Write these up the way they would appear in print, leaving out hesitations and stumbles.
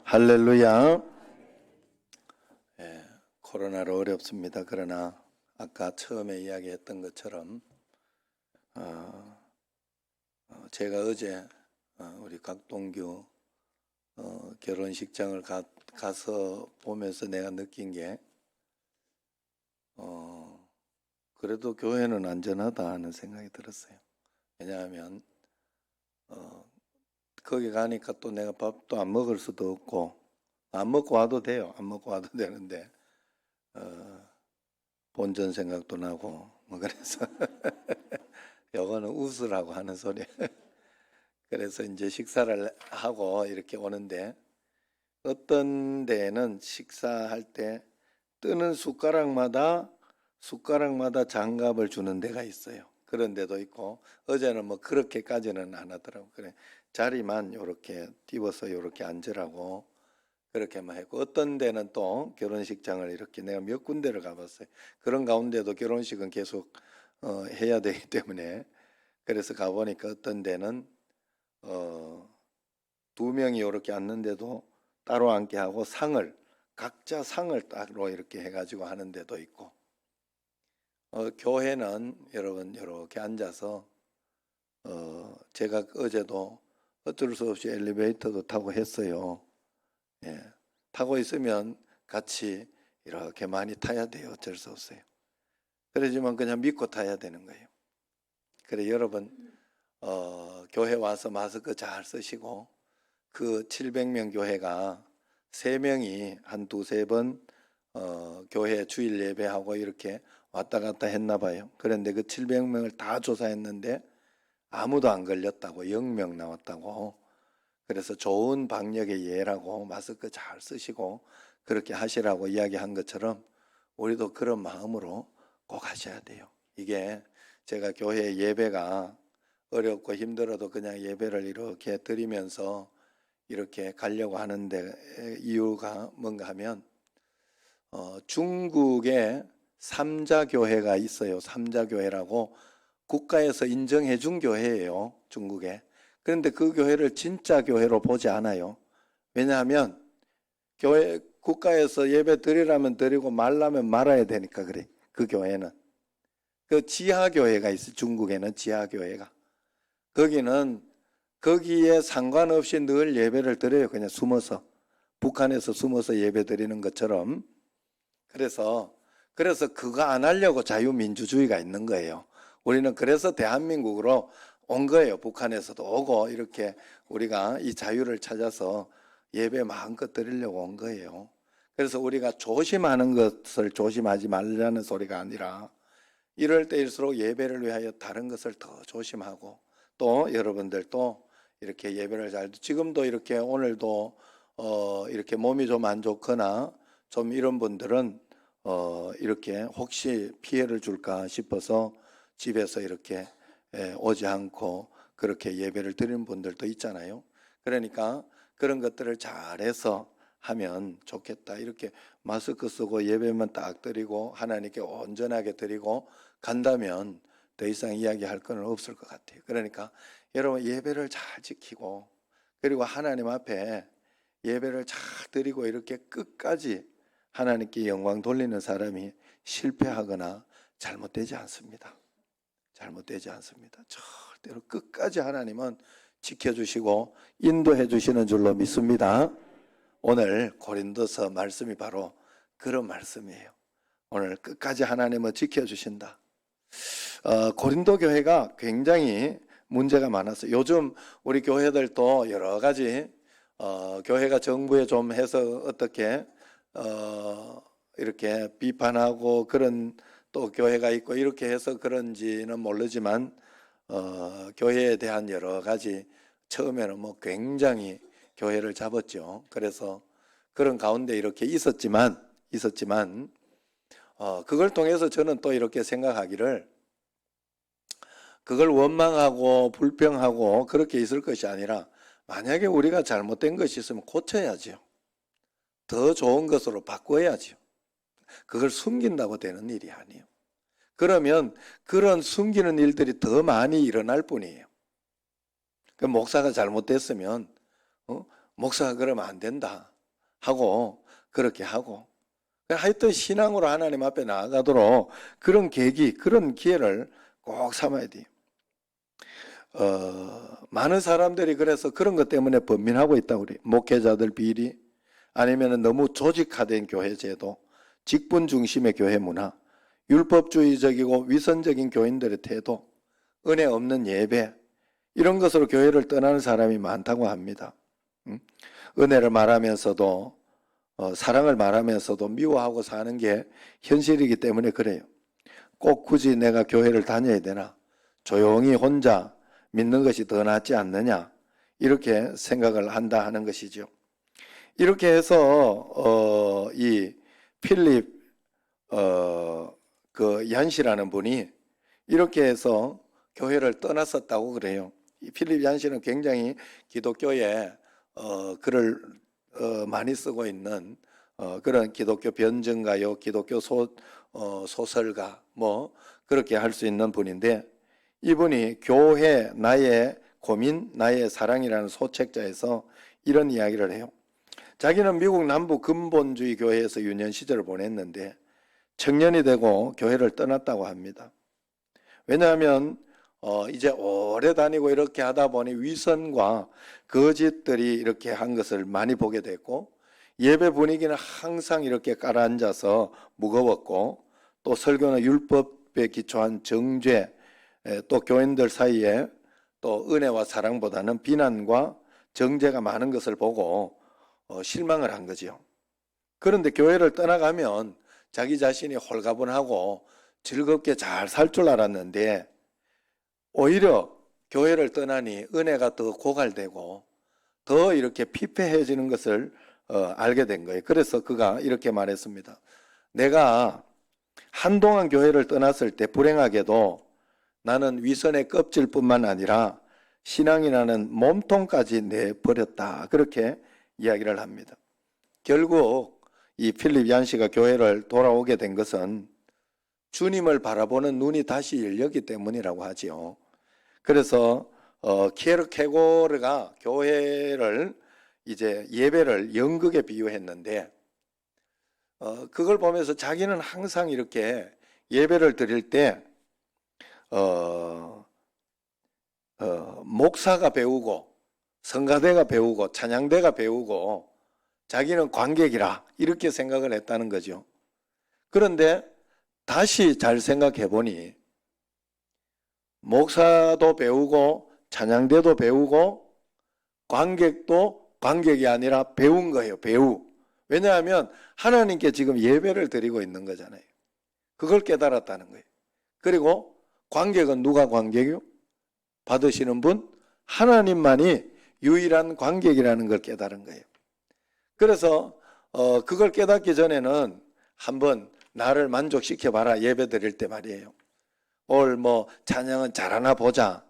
할렐루야. 코로나로 어렵습니다. 그러나 아까 처음에 이야기했던 것처럼 제가 어제 우리 각동규 결혼식장을 가서 보면서 내가 느낀 게 그래도 교회는 안전하다 하는 생각이 들었어요. 왜냐하면 거기 가니까 또 내가 밥도 안 먹을 수도 없고, 안 먹고 와도 돼요. 안 먹고 와도 되는데 본전 생각도 나고 뭐 그래서 요거는 웃으라고 하는 소리. 그래서 이제 식사를 하고 이렇게 오는데, 어떤 데는 식사할 때 뜨는 숟가락마다 장갑을 주는 데가 있어요. 그런 데도 있고, 어제는 뭐 그렇게까지는 안 하더라고. 그래, 자리만 요렇게 띄워서 요렇게 앉으라고 그렇게만 했고, 어떤 데는 또 결혼식장을 이렇게, 내가 몇 군데를 가봤어요. 그런 가운데도 결혼식은 계속 해야 되기 때문에, 그래서 가보니까 어떤 데는 두 명이 이렇게 앉는데도 따로 앉게 하고, 각자 상을 따로 이렇게 해가지고 하는 데도 있고, 교회는 여러분 이렇게 앉아서 제가 어제도 어쩔 수 없이 엘리베이터도 타고 했어요. 타고 있으면 같이 이렇게 많이 타야 돼요. 어쩔 수 없어요. 그러지만 그냥 믿고 타야 되는 거예요. 그래, 여러분 교회 와서 마스크 잘 쓰시고, 그 700명 교회가 3명이 한 두세 번 교회 주일 예배하고 이렇게 왔다 갔다 했나 봐요. 그런데 그 700명을 다 조사했는데 아무도 안 걸렸다고, 0명 나왔다고. 그래서 좋은 방역의 예라고 마스크 잘 쓰시고 그렇게 하시라고 이야기한 것처럼, 우리도 그런 마음으로 꼭 하셔야 돼요. 이게 제가 교회 예배가 어렵고 힘들어도 그냥 예배를 이렇게 드리면서 이렇게 가려고 하는데, 이유가 뭔가 하면 중국에 삼자교회가 있어요. 삼자교회라고 국가에서 인정해 준 교회예요, 중국에. 그런데 그 교회를 진짜 교회로 보지 않아요. 왜냐하면 국가에서 예배 드리라면 드리고 말라면 말아야 되니까 그래. 그 교회는 그 지하교회가 있어요. 중국에는 지하교회가. 거기에 상관없이 늘 예배를 드려요. 그냥 숨어서, 북한에서 숨어서 예배 드리는 것처럼. 그래서 그거 안 하려고 자유민주주의가 있는 거예요. 우리는 그래서 대한민국으로 온 거예요. 북한에서도 오고 이렇게 우리가 이 자유를 찾아서 예배 마음껏 드리려고 온 거예요. 그래서 우리가 조심하는 것을 조심하지 말라는 소리가 아니라, 이럴 때일수록 예배를 위하여 다른 것을 더 조심하고, 또 여러분들도 이렇게 예배를 지금도 이렇게 오늘도 이렇게 몸이 좀 안 좋거나 좀 이런 분들은 이렇게 혹시 피해를 줄까 싶어서 집에서 이렇게 오지 않고 그렇게 예배를 드리는 분들도 있잖아요. 그러니까 그런 것들을 잘해서 하면 좋겠다. 이렇게 마스크 쓰고 예배만 딱 드리고 하나님께 온전하게 드리고 간다면 더 이상 이야기할 건 없을 것 같아요. 그러니까 여러분 예배를 잘 지키고, 그리고 하나님 앞에 예배를 잘 드리고 이렇게 끝까지 하나님께 영광 돌리는 사람이 실패하거나 잘못되지 않습니다. 잘못되지 않습니다. 절대로 끝까지 하나님은 지켜주시고 인도해 주시는 줄로 믿습니다. 오늘 고린도서 말씀이 바로 그런 말씀이에요. 오늘 끝까지 하나님은 지켜주신다. 고린도 교회가 굉장히 문제가 많았어요. 요즘 우리 교회들도 여러 가지 교회가 정부에 좀 해서 어떻게 이렇게 비판하고 그런 또 교회가 있고, 이렇게 해서 그런지는 모르지만 교회에 대한 여러 가지, 처음에는 뭐 굉장히 교회를 잡았죠. 그래서 그런 가운데 이렇게 있었지만 그걸 통해서 저는 또 이렇게 생각하기를, 그걸 원망하고 불평하고 그렇게 있을 것이 아니라, 만약에 우리가 잘못된 것이 있으면 고쳐야죠. 더 좋은 것으로 바꿔야죠. 그걸 숨긴다고 되는 일이 아니에요. 그러면 그런 숨기는 일들이 더 많이 일어날 뿐이에요. 그 목사가 잘못됐으면 목사가 그러면 안 된다. 하고 그렇게 하고 하여튼 신앙으로 하나님 앞에 나아가도록 그런 계기, 그런 기회를 꼭 삼아야 돼요. 많은 사람들이 그래서 그런 것 때문에 번민하고 있다. 우리 목회자들 비리, 아니면 너무 조직화된 교회 제도, 직분 중심의 교회 문화, 율법주의적이고 위선적인 교인들의 태도, 은혜 없는 예배, 이런 것으로 교회를 떠나는 사람이 많다고 합니다. 은혜를 말하면서도 사랑을 말하면서도 미워하고 사는 게 현실이기 때문에 그래요. 꼭 굳이 내가 교회를 다녀야 되나? 조용히 혼자 믿는 것이 더 낫지 않느냐? 이렇게 생각을 한다 하는 것이죠. 이렇게 해서 이 필립 그 얀시라는 분이 이렇게 해서 교회를 떠났었다고 그래요. 이 필립 얀시는 굉장히 기독교에 글을 많이 쓰고 있는 그런 기독교 변증가요, 기독교 소설가 뭐 그렇게 할 수 있는 분인데, 이분이 교회 나의 고민 나의 사랑이라는 소책자에서 이런 이야기를 해요. 자기는 미국 남부 근본주의 교회에서 유년 시절을 보냈는데 청년이 되고 교회를 떠났다고 합니다. 왜냐하면 이제 오래 다니고 이렇게 하다 보니 위선과 거짓들이 이렇게 한 것을 많이 보게 됐고, 예배 분위기는 항상 이렇게 깔아앉아서 무거웠고, 또 설교는 율법에 기초한 정죄, 또 교인들 사이에 또 은혜와 사랑보다는 비난과 정죄가 많은 것을 보고 실망을 한 거죠. 그런데 교회를 떠나가면 자기 자신이 홀가분하고 즐겁게 잘 살 줄 알았는데 오히려 교회를 떠나니 은혜가 더 고갈되고 더 이렇게 피폐해지는 것을 알게 된 거예요. 그래서 그가 이렇게 말했습니다. 내가 한동안 교회를 떠났을 때 불행하게도 나는 위선의 껍질뿐만 아니라 신앙이라는 몸통까지 내버렸다. 그렇게 이야기를 합니다. 결국 이 필립 얀시가 교회를 돌아오게 된 것은 주님을 바라보는 눈이 다시 열렸기 때문이라고 하지요. 그래서 키에르케고르가 교회를 이제 예배를 연극에 비유했는데 그걸 보면서 자기는 항상 이렇게 예배를 드릴 때 목사가 배우고 성가대가 배우고 찬양대가 배우고 자기는 관객이라 이렇게 생각을 했다는 거죠. 그런데 다시 잘 생각해 보니 목사도 배우고 찬양대도 배우고 관객도 관객이 아니라 배운 거예요. 배우. 왜냐하면 하나님께 지금 예배를 드리고 있는 거잖아요. 그걸 깨달았다는 거예요. 그리고 관객은 누가 관객이요? 받으시는 분? 하나님만이 유일한 관객이라는 걸 깨달은 거예요. 그래서 그걸 깨닫기 전에는 한번 나를 만족시켜 봐라. 예배 드릴 때 말이에요. 오늘 뭐 찬양은 잘하나 보자.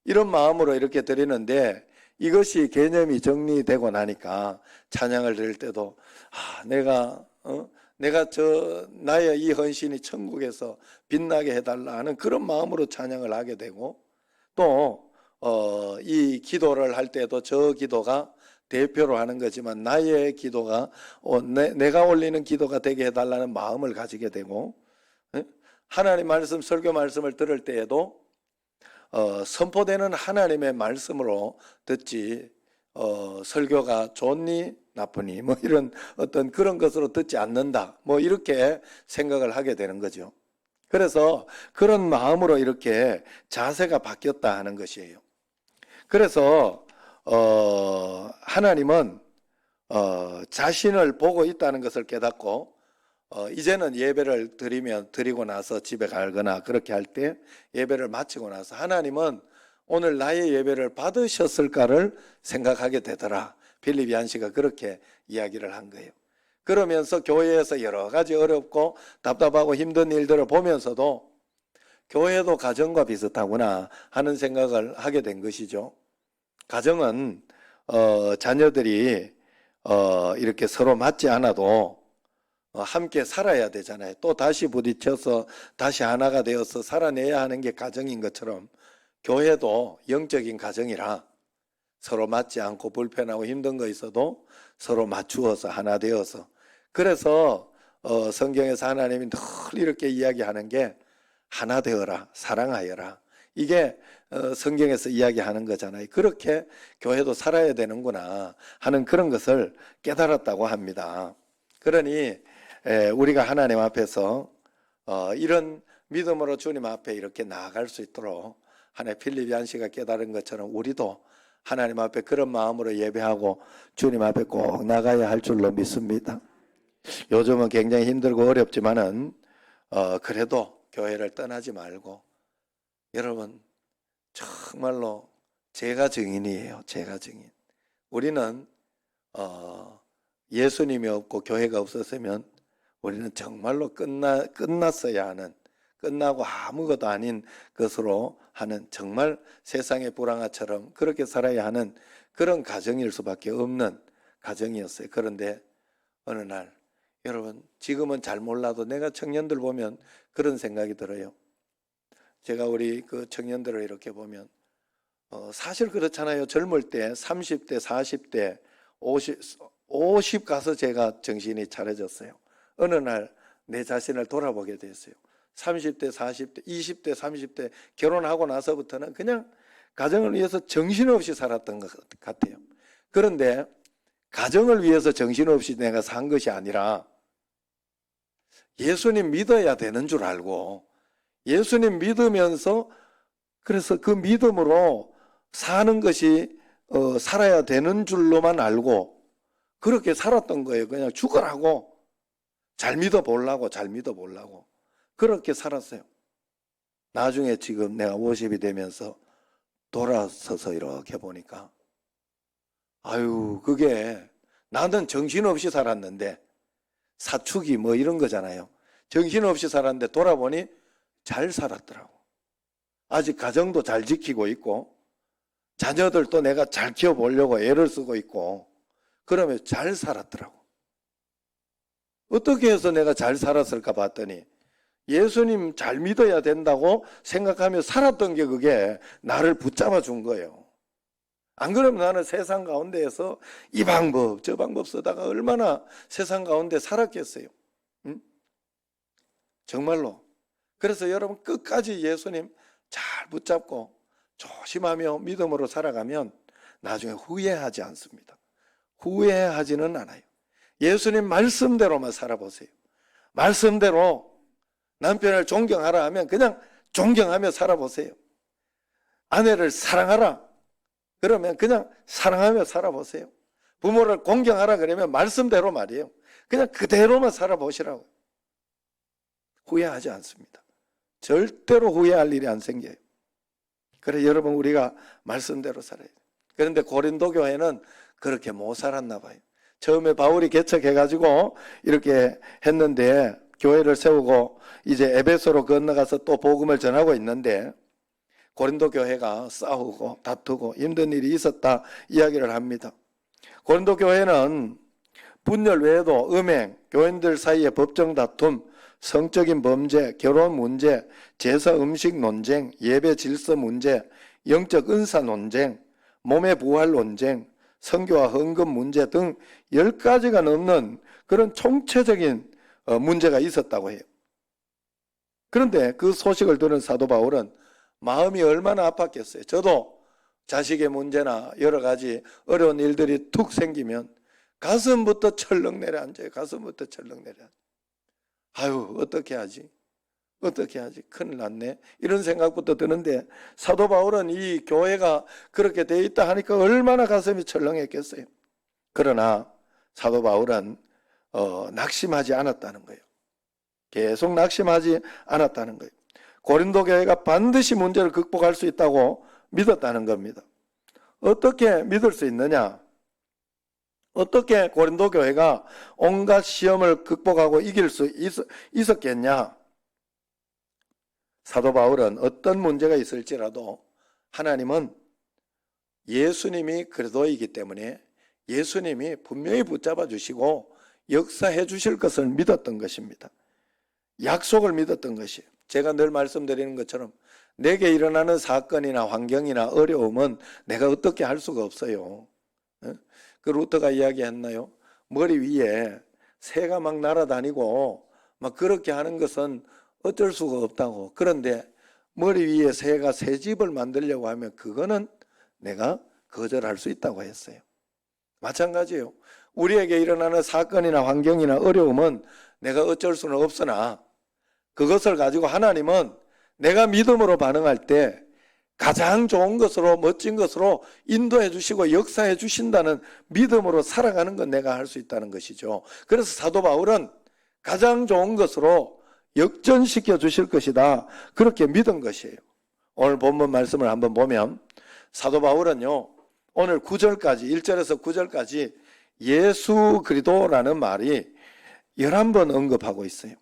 이런 마음으로 이렇게 드리는데 이것이 개념이 정리되고 나니까 찬양을 드릴 때도 내가 나의 이 헌신이 천국에서 빛나게 해달라 하는 그런 마음으로 찬양을 하게 되고, 또 이 기도를 할 때도 저 기도가 대표로 하는 거지만 나의 기도가 내가 올리는 기도가 되게 해달라는 마음을 가지게 되고, 하나님 말씀, 설교 말씀을 들을 때에도 선포되는 하나님의 말씀으로 듣지 설교가 좋니 나쁘니 뭐 이런 어떤 그런 것으로 듣지 않는다, 뭐 이렇게 생각을 하게 되는 거죠. 그래서 그런 마음으로 이렇게 자세가 바뀌었다 하는 것이에요. 그래서 하나님은 자신을 보고 있다는 것을 깨닫고 이제는 예배를 드리고 나서 집에 가거나 그렇게 할 때 예배를 마치고 나서 하나님은 오늘 나의 예배를 받으셨을까를 생각하게 되더라. 필립 얀시가 그렇게 이야기를 한 거예요. 그러면서 교회에서 여러 가지 어렵고 답답하고 힘든 일들을 보면서도 교회도 가정과 비슷하구나 하는 생각을 하게 된 것이죠. 가정은 자녀들이 이렇게 서로 맞지 않아도 함께 살아야 되잖아요. 또 다시 부딪혀서 다시 하나가 되어서 살아내야 하는 게 가정인 것처럼 교회도 영적인 가정이라 서로 맞지 않고 불편하고 힘든 거 있어도 서로 맞추어서 하나 되어서. 그래서 성경에서 하나님이 늘 이렇게 이야기하는 게 하나 되어라, 사랑하여라. 이게 성경에서 이야기하는 거잖아요. 그렇게 교회도 살아야 되는구나 하는 그런 것을 깨달았다고 합니다. 그러니 우리가 하나님 앞에서 이런 믿음으로 주님 앞에 이렇게 나아갈 수 있도록 하나의 필립 얀시가 깨달은 것처럼 우리도 하나님 앞에 그런 마음으로 예배하고 주님 앞에 꼭 나가야 할 줄로 믿습니다. 요즘은 굉장히 힘들고 어렵지만은 그래도 교회를 떠나지 말고, 여러분 정말로 제가 증인이에요. 제가 증인. 우리는 예수님이 없고 교회가 없었으면 우리는 정말로 끝났어야 하는, 끝나고 아무것도 아닌 것으로 하는, 정말 세상의 불황아처럼 그렇게 살아야 하는 그런 가정일 수밖에 없는 가정이었어요. 그런데 어느 날, 여러분 지금은 잘 몰라도 내가 청년들 보면 그런 생각이 들어요. 제가 우리 그 청년들을 이렇게 보면 사실 그렇잖아요. 젊을 때 30대, 40대, 50 가서 제가 정신이 차려졌어요. 어느 날 내 자신을 돌아보게 됐어요. 30대, 40대, 20대, 30대 결혼하고 나서부터는 그냥 가정을 위해서 정신없이 살았던 것 같아요. 그런데 가정을 위해서 정신없이 내가 산 것이 아니라 예수님 믿어야 되는 줄 알고, 예수님 믿으면서 그래서 그 믿음으로 사는 것이 살아야 되는 줄로만 알고 그렇게 살았던 거예요. 그냥 죽으라고, 잘 믿어보려고, 잘 믿어보려고 그렇게 살았어요. 나중에 지금 내가 50이 되면서 돌아서서 이렇게 보니까 아유, 그게 나는 정신없이 살았는데, 사축이 뭐 이런 거잖아요. 정신없이 살았는데 돌아보니 잘 살았더라고. 아직 가정도 잘 지키고 있고 자녀들도 내가 잘 키워보려고 애를 쓰고 있고 그러면 잘 살았더라고. 어떻게 해서 내가 잘 살았을까 봤더니 예수님 잘 믿어야 된다고 생각하며 살았던 게 그게 나를 붙잡아 준 거예요. 안 그러면 나는 세상 가운데에서 이 방법 저 방법 쓰다가 얼마나 세상 가운데 살았겠어요. 응? 정말로. 그래서 여러분 끝까지 예수님 잘 붙잡고 조심하며 믿음으로 살아가면 나중에 후회하지 않습니다. 후회하지는 않아요. 예수님 말씀대로만 살아보세요. 말씀대로 남편을 존경하라 하면 그냥 존경하며 살아보세요. 아내를 사랑하라 그러면 그냥 사랑하며 살아보세요. 부모를 공경하라 그러면 말씀대로 말이에요. 그냥 그대로만 살아보시라고. 후회하지 않습니다. 절대로 후회할 일이 안 생겨요. 그래 여러분 우리가 말씀대로 살아야 돼요. 그런데 고린도 교회는 그렇게 못 살았나 봐요. 처음에 바울이 개척해가지고 이렇게 했는데 교회를 세우고 이제 에베소로 건너가서 또 복음을 전하고 있는데 고린도 교회가 싸우고 다투고 힘든 일이 있었다 이야기를 합니다. 고린도 교회는 분열 외에도 음행, 교인들 사이의 법정 다툼, 성적인 범죄, 결혼 문제, 제사 음식 논쟁, 예배 질서 문제, 영적 은사 논쟁, 몸의 부활 논쟁, 선교와 헌금 문제 등 10가지가 넘는 그런 총체적인 문제가 있었다고 해요. 그런데 그 소식을 들은 사도 바울은 마음이 얼마나 아팠겠어요. 저도 자식의 문제나 여러 가지 어려운 일들이 툭 생기면 가슴부터 철렁 내려앉아요. 가슴부터 철렁 내려앉아요. 아유 어떻게 하지? 어떻게 하지? 큰일 났네. 이런 생각부터 드는데 사도 바울은 이 교회가 그렇게 돼 있다 하니까 얼마나 가슴이 철렁했겠어요. 그러나 사도 바울은 낙심하지 않았다는 거예요. 계속 낙심하지 않았다는 거예요. 고린도 교회가 반드시 문제를 극복할 수 있다고 믿었다는 겁니다. 어떻게 믿을 수 있느냐? 어떻게 고린도 교회가 온갖 시험을 극복하고 이길 수 있었겠냐? 사도 바울은 어떤 문제가 있을지라도 하나님은 예수님이 그리스도이기 때문에 예수님이 분명히 붙잡아 주시고 역사해 주실 것을 믿었던 것입니다. 약속을 믿었던 것이에요. 제가 늘 말씀드리는 것처럼 내게 일어나는 사건이나 환경이나 어려움은 내가 어떻게 할 수가 없어요. 그 루터가 이야기했나요? 머리 위에 새가 막 날아다니고 막 그렇게 하는 것은 어쩔 수가 없다고. 그런데 머리 위에 새가 새 집을 만들려고 하면 그거는 내가 거절할 수 있다고 했어요. 마찬가지예요. 우리에게 일어나는 사건이나 환경이나 어려움은 내가 어쩔 수는 없으나 그것을 가지고 하나님은 내가 믿음으로 반응할 때 가장 좋은 것으로 멋진 것으로 인도해 주시고 역사해 주신다는 믿음으로 살아가는 건 내가 할 수 있다는 것이죠. 그래서 사도 바울은 가장 좋은 것으로 역전시켜 주실 것이다, 그렇게 믿은 것이에요. 오늘 본문 말씀을 한번 보면 사도 바울은요, 오늘 9절까지 1절에서 9절까지 예수 그리스도라는 말이 11번 언급하고 있어요.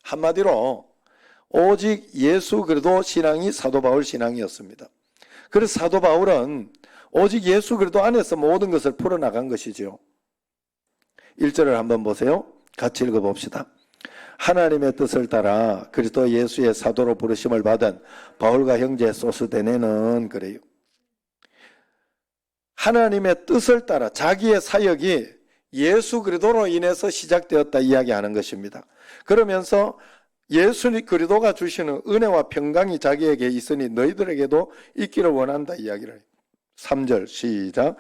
한마디로 오직 예수 그리스도 신앙이 사도 바울 신앙이었습니다. 그래서 사도 바울은 오직 예수 그리스도 안에서 모든 것을 풀어나간 것이죠. 1절을 한번 보세요. 같이 읽어봅시다. 하나님의 뜻을 따라 그리스도 예수의 사도로 부르심을 받은 바울과 형제 소스데네는 그래요. 하나님의 뜻을 따라 자기의 사역이 예수 그리스도로 인해서 시작되었다 이야기하는 것입니다. 그러면서 예수 그리스도가 주시는 은혜와 평강이 자기에게 있으니 너희들에게도 있기를 원한다 이야기를 해요. 3절 시작.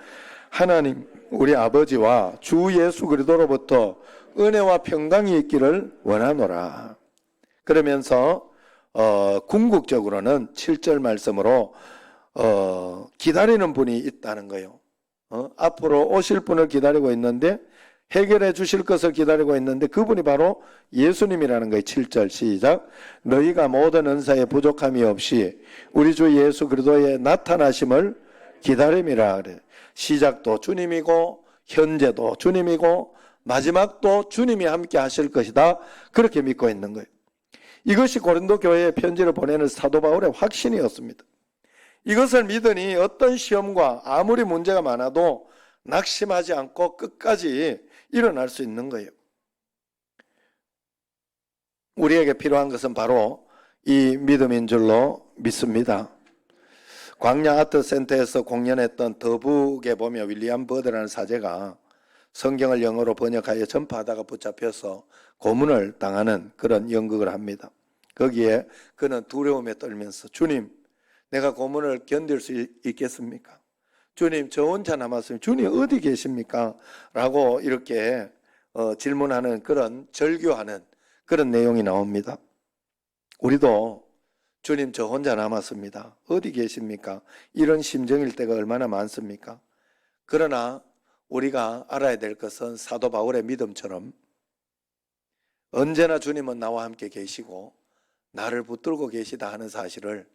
하나님 우리 아버지와 주 예수 그리스도로부터 은혜와 평강이 있기를 원하노라. 그러면서 궁극적으로는 7절 말씀으로 기다리는 분이 있다는 거예요. 앞으로 오실 분을 기다리고 있는데, 해결해 주실 것을 기다리고 있는데 그분이 바로 예수님이라는 거예요. 7절 시작. 너희가 모든 은사에 부족함이 없이 우리 주 예수 그리스도의 나타나심을 기다림이라 그래. 시작도 주님이고 현재도 주님이고 마지막도 주님이 함께 하실 것이다, 그렇게 믿고 있는 거예요. 이것이 고린도 교회에 편지를 보내는 사도 바울의 확신이었습니다. 이것을 믿으니 어떤 시험과 아무리 문제가 많아도 낙심하지 않고 끝까지 일어날 수 있는 거예요. 우리에게 필요한 것은 바로 이 믿음인 줄로 믿습니다. 광야 아트센터에서 공연했던 더북에 보면 윌리엄 버드라는 사제가 성경을 영어로 번역하여 전파하다가 붙잡혀서 고문을 당하는 그런 연극을 합니다. 거기에 그는 두려움에 떨면서 주님, 내가 고문을 견딜 수 있겠습니까? 주님, 저 혼자 남았으면 주님 어디 계십니까? 라고 이렇게 질문하는 그런 절규하는 그런 내용이 나옵니다. 우리도 주님 저 혼자 남았습니다. 어디 계십니까? 이런 심정일 때가 얼마나 많습니까? 그러나 우리가 알아야 될 것은 사도 바울의 믿음처럼 언제나 주님은 나와 함께 계시고 나를 붙들고 계시다 하는 사실을,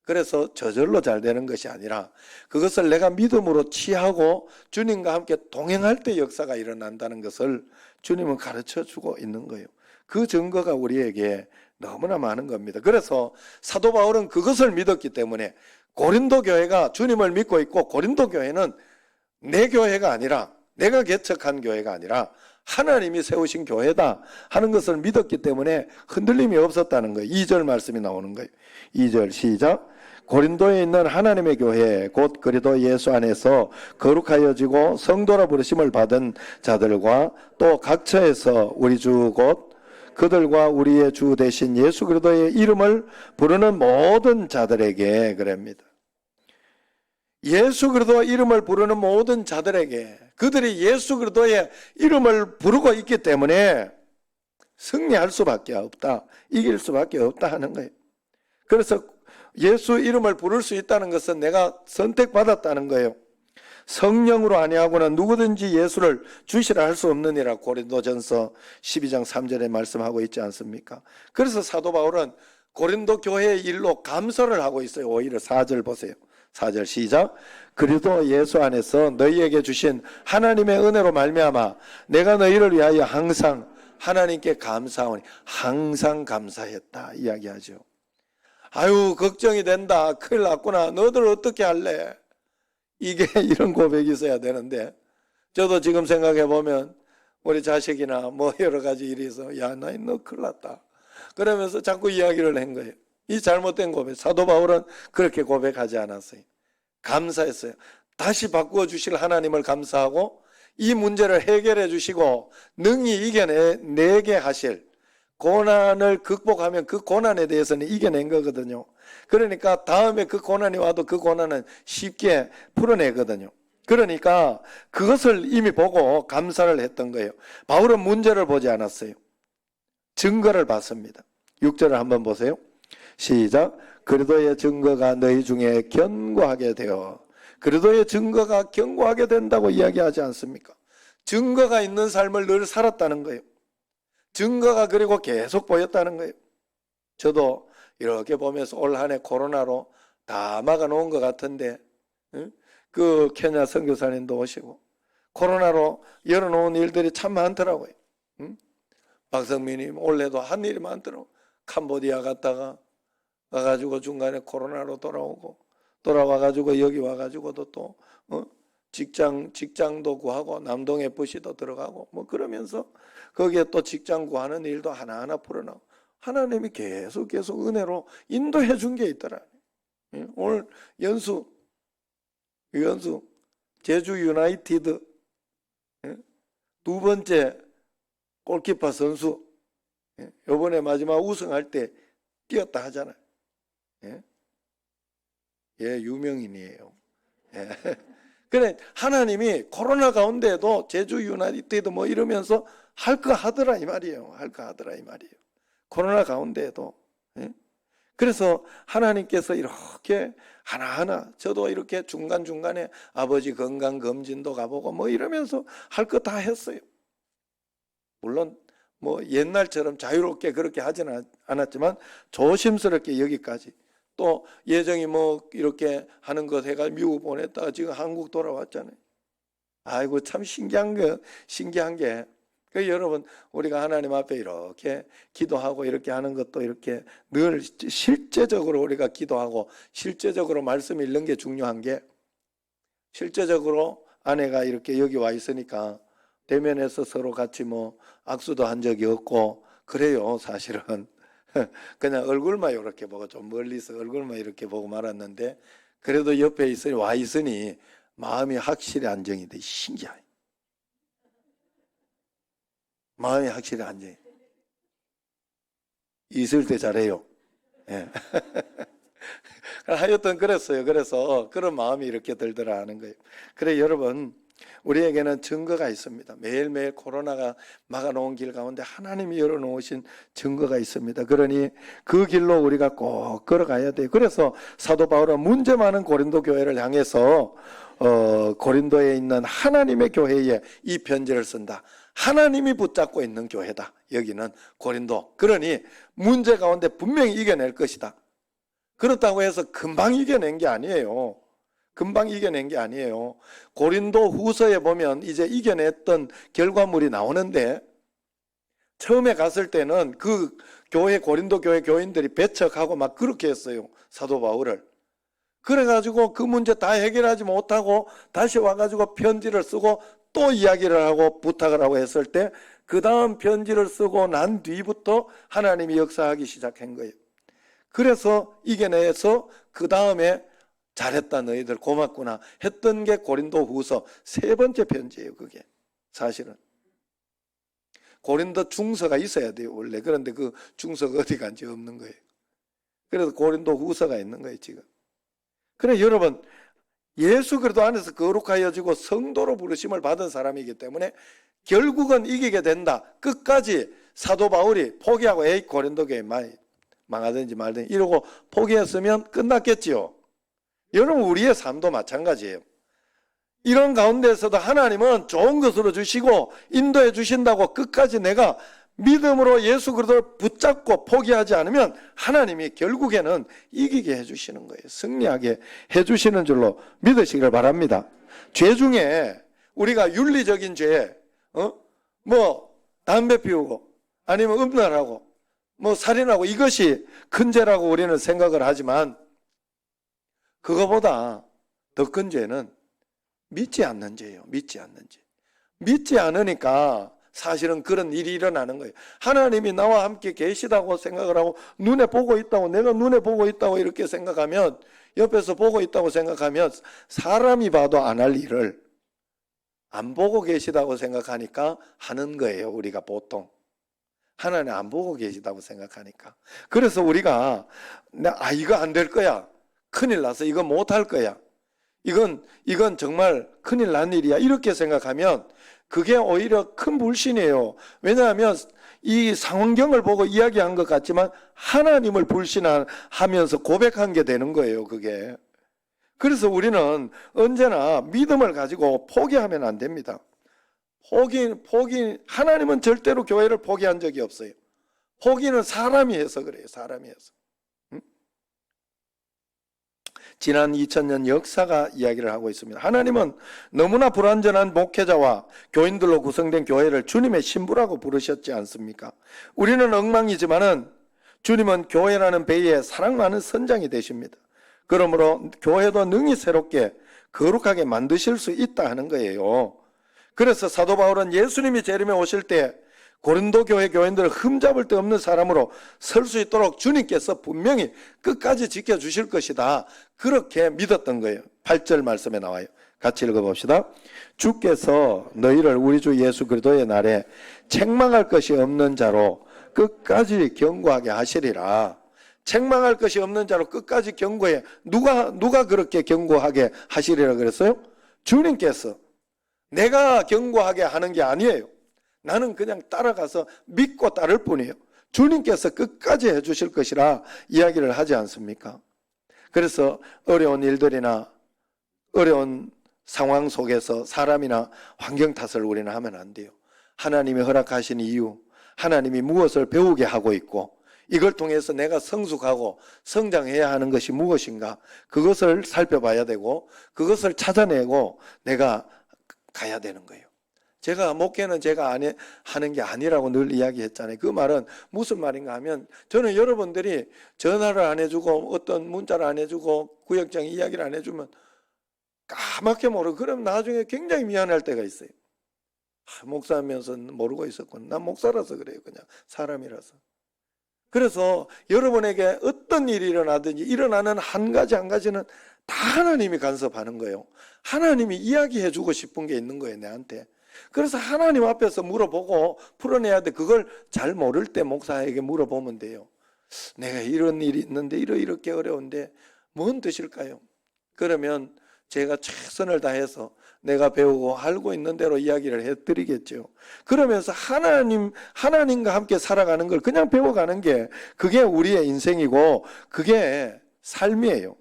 그래서 저절로 잘 되는 것이 아니라 그것을 내가 믿음으로 취하고 주님과 함께 동행할 때 역사가 일어난다는 것을 주님은 가르쳐주고 있는 거예요. 그 증거가 우리에게 너무나 많은 겁니다. 그래서 사도 바울은 그것을 믿었기 때문에 고린도 교회가 주님을 믿고 있고, 고린도 교회는 내 교회가 아니라, 내가 개척한 교회가 아니라 하나님이 세우신 교회다 하는 것을 믿었기 때문에 흔들림이 없었다는 거예요. 2절 말씀이 나오는 거예요. 2절 시작. 고린도에 있는 하나님의 교회 곧 그리스도 예수 안에서 거룩하여지고 성도라 부르심을 받은 자들과 또 각처에서 우리 주 곧 그들과 우리의 주 대신 예수 그리스도의 이름을 부르는 모든 자들에게 그럽니다. 예수 그리스도의 이름을 부르는 모든 자들에게, 그들이 예수 그리스도의 이름을 부르고 있기 때문에 승리할 수밖에 없다, 이길 수밖에 없다 하는 거예요. 그래서 예수 이름을 부를 수 있다는 것은 내가 선택받았다는 거예요. 성령으로 아니하고는 누구든지 예수를 주시라 할 수 없느니라 고린도전서 12장 3절에 말씀하고 있지 않습니까? 그래서 사도 바울은 고린도 교회의 일로 감사를 하고 있어요. 오히려 4절 보세요. 4절 시작. 그리스도 예수 안에서 너희에게 주신 하나님의 은혜로 말미암아 내가 너희를 위하여 항상 하나님께 감사하오니, 항상 감사했다 이야기하죠. 아유 걱정이 된다, 큰일 났구나, 너들 어떻게 할래? 이게 이런 고백이 있어야 되는데, 저도 지금 생각해 보면 우리 자식이나 뭐 여러 가지 일이 있어, 야 나 너 큰일 났다 그러면서 자꾸 이야기를 한 거예요. 이 잘못된 고백. 사도 바울은 그렇게 고백하지 않았어요. 감사했어요. 다시 바꾸어 주실 하나님을 감사하고 이 문제를 해결해 주시고 능히 이겨내게 하실, 고난을 극복하면 그 고난에 대해서는 이겨낸 거거든요. 그러니까 다음에 그 고난이 와도 그 고난은 쉽게 풀어내거든요. 그러니까 그것을 이미 보고 감사를 했던 거예요. 바울은 문제를 보지 않았어요. 증거를 봤습니다. 6절을 한번 보세요. 시작. 그리스도의 증거가 너희 중에 견고하게 되어. 그리스도의 증거가 견고하게 된다고 이야기하지 않습니까? 증거가 있는 삶을 늘 살았다는 거예요. 증거가 그리고 계속 보였다는 거예요. 저도 이렇게 보면서 올 한 해 코로나로 다 막아놓은 것 같은데, 그 케냐 선교사님도 오시고 코로나로 열어놓은 일들이 참 많더라고요. 박성민이 올해도 한 일이 많더라고요. 캄보디아 갔다가 와가지고 중간에 코로나로 돌아와가지고 여기 와가지고도 또 직장도 구하고 남동 FC도 들어가고 뭐 그러면서 거기에 또 직장 구하는 일도 하나하나 풀어나고 하나님이 계속 은혜로 인도해 준 게 있더라. 오늘 연수 제주 유나이티드 두 번째 골키퍼 선수 이번에 마지막 우승할 때 뛰었다 하잖아요. 유명인이에요. 그래 하나님이 코로나 가운데도 제주 유나이티드 뭐 이러면서 할 거 하더라 이 말이에요. 코로나 가운데에도. 그래서 하나님께서 이렇게 하나하나 저도 이렇게 중간중간에 아버지 건강검진도 가보고 뭐 이러면서 할 거 다 했어요. 물론 뭐 옛날처럼 자유롭게 그렇게 하지는 않았지만 조심스럽게 여기까지. 또 예정이 뭐 이렇게 하는 것 해가 미국 보냈다가 지금 한국 돌아왔잖아요. 아이고 참 신기한 게 여러분 우리가 하나님 앞에 이렇게 기도하고 이렇게 하는 것도 이렇게 늘 실제적으로 우리가 기도하고 실제적으로 말씀 읽는 게 중요한 게, 실제적으로 아내가 이렇게 여기 와 있으니까 대면해서 서로 같이 뭐 악수도 한 적이 없고 그래요. 사실은 그냥 얼굴만 이렇게 보고 좀 멀리서 얼굴만 이렇게 보고 말았는데 그래도 옆에 와 있으니 마음이 확실히 안정이 돼. 신기해. 마음이 확실히 안정이. 있을 때 잘해요. 예. 하여튼 그랬어요. 그래서 그런 마음이 이렇게 들더라 하는 거예요. 그래 여러분, 우리에게는 증거가 있습니다. 매일매일 코로나가 막아놓은 길 가운데 하나님이 열어놓으신 증거가 있습니다. 그러니 그 길로 우리가 꼭 걸어가야 돼요. 그래서 사도 바울은 문제 많은 고린도 교회를 향해서 고린도에 있는 하나님의 교회에 이 편지를 쓴다. 하나님이 붙잡고 있는 교회다. 여기는 고린도. 그러니 문제 가운데 분명히 이겨낼 것이다. 그렇다고 해서 금방 이겨낸 게 아니에요. 고린도 후서에 보면 이제 이겨냈던 결과물이 나오는데, 처음에 갔을 때는 그 고린도 교회 교인들이 배척하고 막 그렇게 했어요. 사도 바울을. 그래가지고 그 문제 다 해결하지 못하고 다시 와가지고 편지를 쓰고 또 이야기를 하고 부탁을 하고 했을 때, 그 다음 편지를 쓰고 난 뒤부터 하나님이 역사하기 시작한 거예요. 그래서 이겨내서 그 다음에 잘했다 너희들 고맙구나 했던 게 고린도 후서 3번째 편지예요. 그게 사실은 고린도 중서가 있어야 돼요 원래. 그런데 그 중서가 어디 간지 없는 거예요. 그래서 고린도 후서가 있는 거예요 지금. 그래 여러분, 예수 그리스도 안에서 거룩하여지고 성도로 부르심을 받은 사람이기 때문에 결국은 이기게 된다. 끝까지 사도 바울이 포기하고 에이 고린도 교회 망하든지 말든지 이러고 포기했으면 끝났겠지요. 여러분 우리의 삶도 마찬가지예요. 이런 가운데서도 하나님은 좋은 것으로 주시고 인도해 주신다고 끝까지 내가 믿음으로 예수 그리스도를 붙잡고 포기하지 않으면 하나님이 결국에는 이기게 해주시는 거예요. 승리하게 해주시는 줄로 믿으시기를 바랍니다. 죄 중에 우리가 윤리적인 죄, 뭐 담배 피우고 아니면 음란하고 뭐 살인하고 이것이 큰 죄라고 우리는 생각을 하지만, 그거보다 더 큰 죄는 믿지 않는 죄예요. 믿지 않으니까 사실은 그런 일이 일어나는 거예요. 하나님이 나와 함께 계시다고 생각을 하고 눈에 보고 있다고, 내가 눈에 보고 있다고 이렇게 생각하면, 옆에서 보고 있다고 생각하면 사람이 봐도 안 할 일을 안 보고 계시다고 생각하니까 하는 거예요. 우리가 보통 하나님 안 보고 계시다고 생각하니까. 그래서 우리가 이거 안 될 거야, 큰일 나서 이거 못 할 거야, 이건 정말 큰일 난 일이야, 이렇게 생각하면 그게 오히려 큰 불신이에요. 왜냐하면 이 상황경을 보고 이야기한 것 같지만 하나님을 불신하면서 고백한 게 되는 거예요, 그게. 그래서 우리는 언제나 믿음을 가지고 포기하면 안 됩니다. 하나님은 절대로 교회를 포기한 적이 없어요. 포기는 사람이 해서 그래요, 사람이 해서. 지난 2000년 역사가 이야기를 하고 있습니다. 하나님은 너무나 불완전한 목회자와 교인들로 구성된 교회를 주님의 신부라고 부르셨지 않습니까? 우리는 엉망이지만은 주님은 교회라는 배에 사랑 많은 선장이 되십니다. 그러므로 교회도 능히 새롭게 거룩하게 만드실 수 있다 하는 거예요. 그래서 사도 바울은 예수님이 재림에 오실 때 고린도 교회 교인들을 흠잡을 데 없는 사람으로 설 수 있도록 주님께서 분명히 끝까지 지켜주실 것이다, 그렇게 믿었던 거예요. 8절 말씀에 나와요. 같이 읽어봅시다. 주께서 너희를 우리 주 예수 그리스도의 날에 책망할 것이 없는 자로 끝까지 견고하게 하시리라. 책망할 것이 없는 자로 끝까지 견고해. 누가 그렇게 견고하게 하시리라 그랬어요? 주님께서. 내가 견고하게 하는 게 아니에요. 나는 그냥 따라가서 믿고 따를 뿐이에요. 주님께서 끝까지 해주실 것이라 이야기를 하지 않습니까? 그래서 어려운 일들이나 어려운 상황 속에서 사람이나 환경 탓을 우리는 하면 안 돼요. 하나님이 허락하신 이유, 하나님이 무엇을 배우게 하고 있고, 이걸 통해서 내가 성숙하고 성장해야 하는 것이 무엇인가, 그것을 살펴봐야 되고 그것을 찾아내고 내가 가야 되는 거예요. 제가 목회는 제가 하는 게 아니라고 늘 이야기했잖아요. 그 말은 무슨 말인가 하면, 저는 여러분들이 전화를 안 해주고 어떤 문자를 안 해주고 구역장 이야기를 안 해주면 까맣게 모르고, 그럼 나중에 굉장히 미안할 때가 있어요. 목사하면서 모르고 있었군. 난 목사라서 그래요. 그냥 사람이라서. 그래서 여러분에게 어떤 일이 일어나든지 일어나는 한 가지는 다 하나님이 간섭하는 거예요. 하나님이 이야기해 주고 싶은 게 있는 거예요, 내한테. 그래서 하나님 앞에서 물어보고 풀어내야 돼. 그걸 잘 모를 때 목사에게 물어보면 돼요. 내가 이런 일이 있는데 이렇게 어려운데 뭔 뜻일까요? 그러면 제가 최선을 다해서 내가 배우고 알고 있는 대로 이야기를 해드리겠죠. 그러면서 하나님과 함께 살아가는 걸 그냥 배워가는 게, 그게 우리의 인생이고 그게 삶이에요.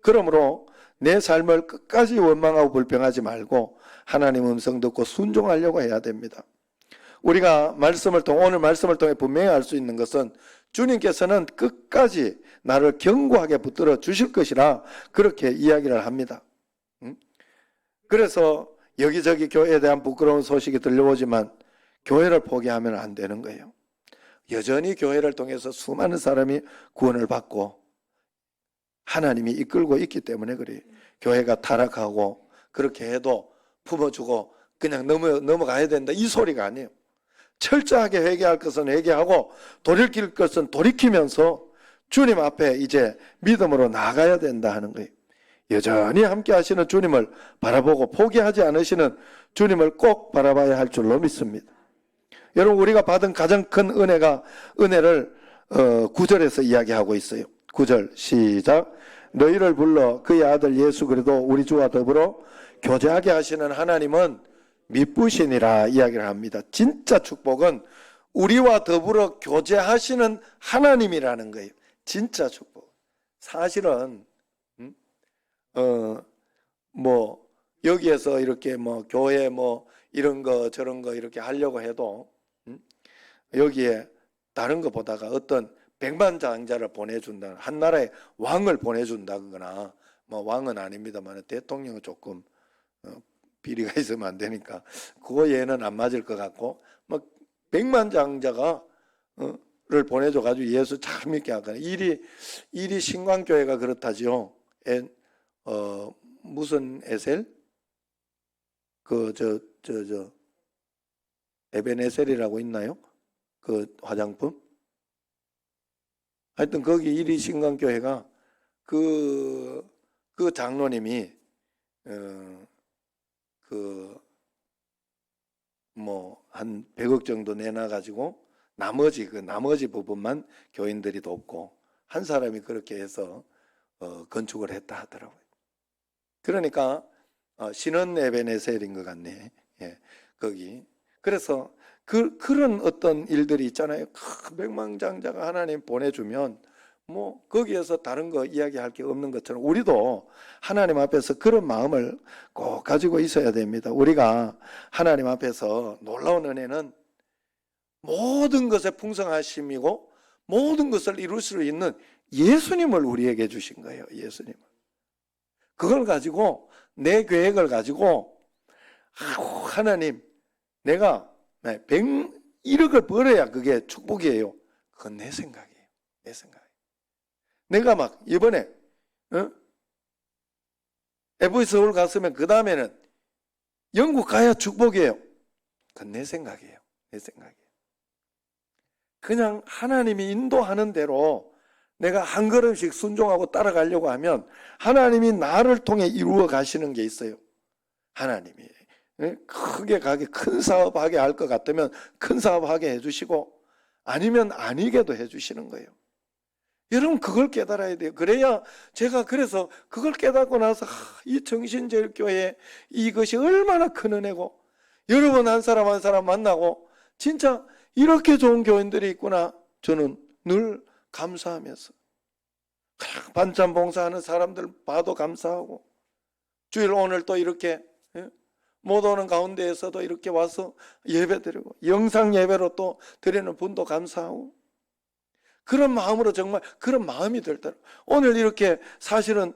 그러므로 내 삶을 끝까지 원망하고 불평하지 말고 하나님 음성 듣고 순종하려고 해야 됩니다. 우리가 오늘 말씀을 통해 분명히 알 수 있는 것은 주님께서는 끝까지 나를 견고하게 붙들어 주실 것이라 그렇게 이야기를 합니다. 그래서 여기저기 교회에 대한 부끄러운 소식이 들려오지만 교회를 포기하면 안 되는 거예요. 여전히 교회를 통해서 수많은 사람이 구원을 받고 하나님이 이끌고 있기 때문에 그래요. 교회가 타락하고 그렇게 해도 품어주고 그냥 넘어가야 된다, 이 소리가 아니에요. 철저하게 회개할 것은 회개하고 돌이킬 것은 돌이키면서 주님 앞에 이제 믿음으로 나아가야 된다 하는 거예요. 여전히 함께 하시는 주님을 바라보고 포기하지 않으시는 주님을 꼭 바라봐야 할 줄로 믿습니다. 여러분, 우리가 받은 가장 큰 은혜를 9절에서 이야기하고 있어요. 9절 시작. 너희를 불러 그의 아들 예수 그리스도 우리 주와 더불어 교제하게 하시는 하나님은 미쁘시니라 이야기를 합니다. 진짜 축복은 우리와 더불어 교제하시는 하나님이라는 거예요. 진짜 축복. 사실은 여기에서 이렇게 교회 이런 거 저런 거 이렇게 하려고 해도 여기에 다른 거 보다가 어떤 백만장자를 보내준다, 한 나라의 왕을 보내준다거나, 왕은 아닙니다만 대통령은 조금 비리가 있으면 안 되니까 그거 얘는 안 맞을 것 같고, 백만장자가 를 보내줘가지고 예수 잘 믿게 하거나, 일이 신광교회가 그렇다죠. 무슨 에셀? 에베네셀이라고 있나요? 그 화장품? 하여튼 거기 이리신강교회가 그 장로님이 한 100억 정도 내놔가지고 나머지 부분만 교인들이 돕고 한 사람이 그렇게 해서 건축을 했다 하더라고요. 그러니까 신은 에베네셀인 것 같네. 예, 거기. 그래서 그런 어떤 일들이 있잖아요. 백만장자가 하나님 보내주면 거기에서 다른 거 이야기할 게 없는 것처럼 우리도 하나님 앞에서 그런 마음을 꼭 가지고 있어야 됩니다. 우리가 하나님 앞에서 놀라운 은혜는 모든 것에 풍성하심이고 모든 것을 이룰 수 있는 예수님을 우리에게 주신 거예요. 예수님을. 그걸 가지고 내 계획을 가지고 하나님 내가 100억을 벌어야 그게 축복이에요. 그건 내 생각이에요. 내 생각이에요. 내가 막 이번에 FA 서울 갔으면 그 다음에는 영국 가야 축복이에요. 그건 내 생각이에요. 내 생각이에요. 그냥 하나님이 인도하는 대로 내가 한 걸음씩 순종하고 따라가려고 하면 하나님이 나를 통해 이루어 가시는 게 있어요. 하나님이 크게 가게 큰 사업하게 할 것 같으면 큰 사업하게 해주시고 아니면 아니게도 해주시는 거예요. 여러분 그걸 깨달아야 돼요. 그래야 제가 그래서 그걸 깨닫고 나서 이 정신제일교회 이것이 얼마나 큰 은혜고 여러분 한 사람 한 사람 만나고 진짜 이렇게 좋은 교인들이 있구나 저는 늘 감사하면서 반찬 봉사하는 사람들 봐도 감사하고 주일 오늘 또 이렇게 못 오는 가운데에서도 이렇게 와서 예배 드리고 영상 예배로 또 드리는 분도 감사하고 그런 마음으로 정말 그런 마음이 들더라고요. 오늘 이렇게 사실은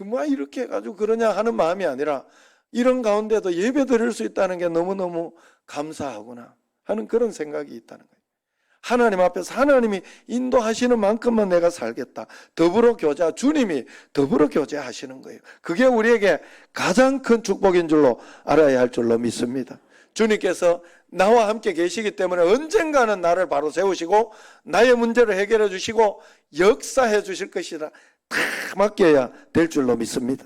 뭐 이렇게 해가지고 그러냐 하는 마음이 아니라 이런 가운데도 예배 드릴 수 있다는 게 너무너무 감사하구나 하는 그런 생각이 있다는 거예요. 하나님 앞에서 하나님이 인도하시는 만큼만 내가 살겠다. 더불어 교제, 주님이 더불어 교제하시는 거예요. 그게 우리에게 가장 큰 축복인 줄로 알아야 할 줄로 믿습니다. 주님께서 나와 함께 계시기 때문에 언젠가는 나를 바로 세우시고 나의 문제를 해결해 주시고 역사해 주실 것이다. 다 맡겨야 될 줄로 믿습니다.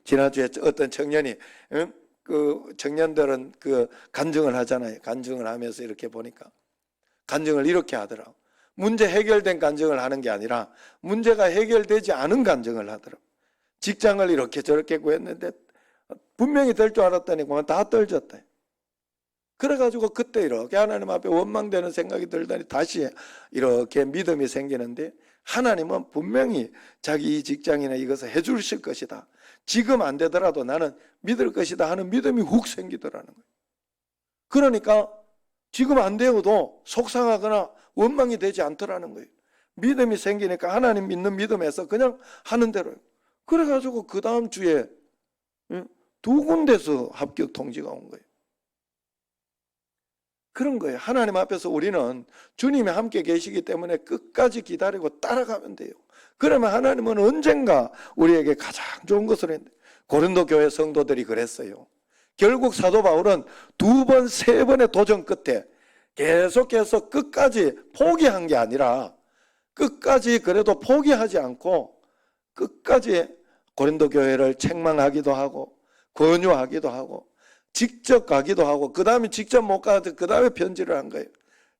지난주에 어떤 청년이 그 청년들은 그 간증을 하잖아요. 간증을 하면서 이렇게 보니까 간증을 이렇게 하더라고. 문제 해결된 간증을 하는 게 아니라 문제가 해결되지 않은 간증을 하더라고. 직장을 이렇게 저렇게 구했는데 분명히 될 줄 알았더니 그만 다 떨어졌다. 그래가지고 그때 이렇게 하나님 앞에 원망되는 생각이 들더니 다시 이렇게 믿음이 생기는데 하나님은 분명히 자기 이 직장이나 이것을 해주실 것이다. 지금 안 되더라도 나는 믿을 것이다 하는 믿음이 훅 생기더라는 거예요. 그러니까 지금 안 되어도 속상하거나 원망이 되지 않더라는 거예요. 믿음이 생기니까 하나님 믿는 믿음에서 그냥 하는 대로요. 그래가지고 그 다음 주에 2군데서 합격 통지가 온 거예요. 그런 거예요. 하나님 앞에서 우리는 주님이 함께 계시기 때문에 끝까지 기다리고 따라가면 돼요. 그러면 하나님은 언젠가 우리에게 가장 좋은 것을 했는데 고린도 교회 성도들이 그랬어요. 결국 사도 바울은 2번, 3번의 도전 끝에 계속해서 끝까지 포기한 게 아니라 끝까지 그래도 포기하지 않고 끝까지 고린도 교회를 책망하기도 하고 권유하기도 하고 직접 가기도 하고 그 다음에 직접 못 가도 그 다음에 편지를 한 거예요.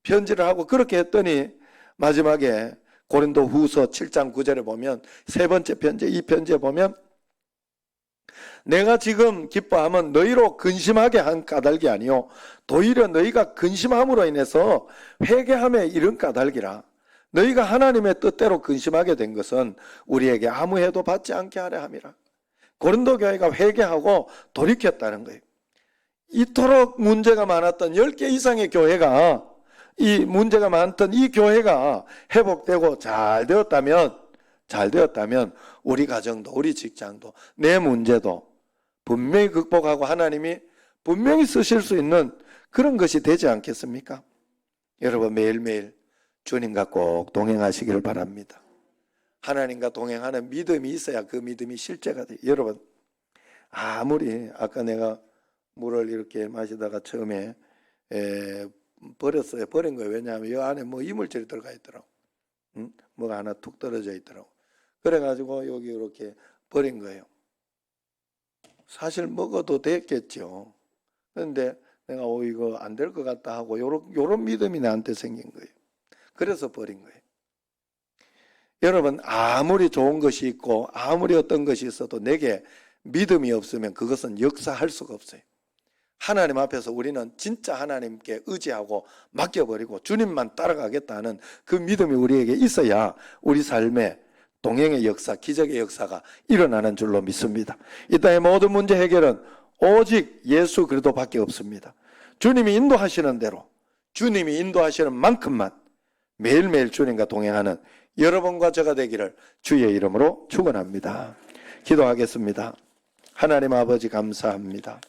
편지를 하고 그렇게 했더니 마지막에 고린도 후서 7장 9절에 보면 세 번째 편지 이 편지에 보면 내가 지금 기뻐함은 너희로 근심하게 한 까닭이 아니요 도리어 너희가 근심함으로 인해서 회개함에 이른 까닭이라. 너희가 하나님의 뜻대로 근심하게 된 것은 우리에게 아무 해도 받지 않게 하려 함이라. 고린도 교회가 회개하고 돌이켰다는 거예요. 이토록 문제가 많았던 10개 이상의 교회가 이 문제가 많던 이 교회가 회복되고 잘 되었다면 우리 가정도 우리 직장도 내 문제도 분명히 극복하고 하나님이 분명히 쓰실 수 있는 그런 것이 되지 않겠습니까? 여러분 매일매일 주님과 꼭 동행하시기를 바랍니다. 하나님과 동행하는 믿음이 있어야 그 믿음이 실제가 돼요. 여러분 아무리 아까 내가 물을 이렇게 마시다가 처음에 버렸어요. 버린 거예요. 왜냐하면 이 안에 뭐 이물질이 들어가 있더라고. 응? 뭐가 하나 툭 떨어져 있더라고. 그래가지고 여기 이렇게 버린 거예요. 사실 먹어도 됐겠죠. 그런데 내가 이거 안 될 것 같다 하고 요런 믿음이 나한테 생긴 거예요. 그래서 버린 거예요. 여러분, 아무리 좋은 것이 있고 아무리 어떤 것이 있어도 내게 믿음이 없으면 그것은 역사할 수가 없어요. 하나님 앞에서 우리는 진짜 하나님께 의지하고 맡겨버리고 주님만 따라가겠다는 그 믿음이 우리에게 있어야 우리 삶에 동행의 역사, 기적의 역사가 일어나는 줄로 믿습니다. 이 땅의 모든 문제 해결은 오직 예수 그리스도밖에 없습니다. 주님이 인도하시는 대로, 주님이 인도하시는 만큼만 매일매일 주님과 동행하는 여러분과 저가 되기를 주의 이름으로 축원합니다. 기도하겠습니다. 하나님 아버지 감사합니다.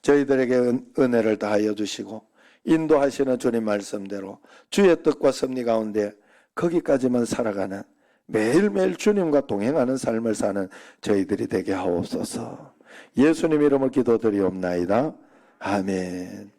저희들에게 은혜를 다하여 주시고 인도하시는 주님 말씀대로 주의 뜻과 섭리 가운데 거기까지만 살아가는 매일매일 주님과 동행하는 삶을 사는 저희들이 되게 하옵소서. 예수님 이름을 기도드리옵나이다. 아멘.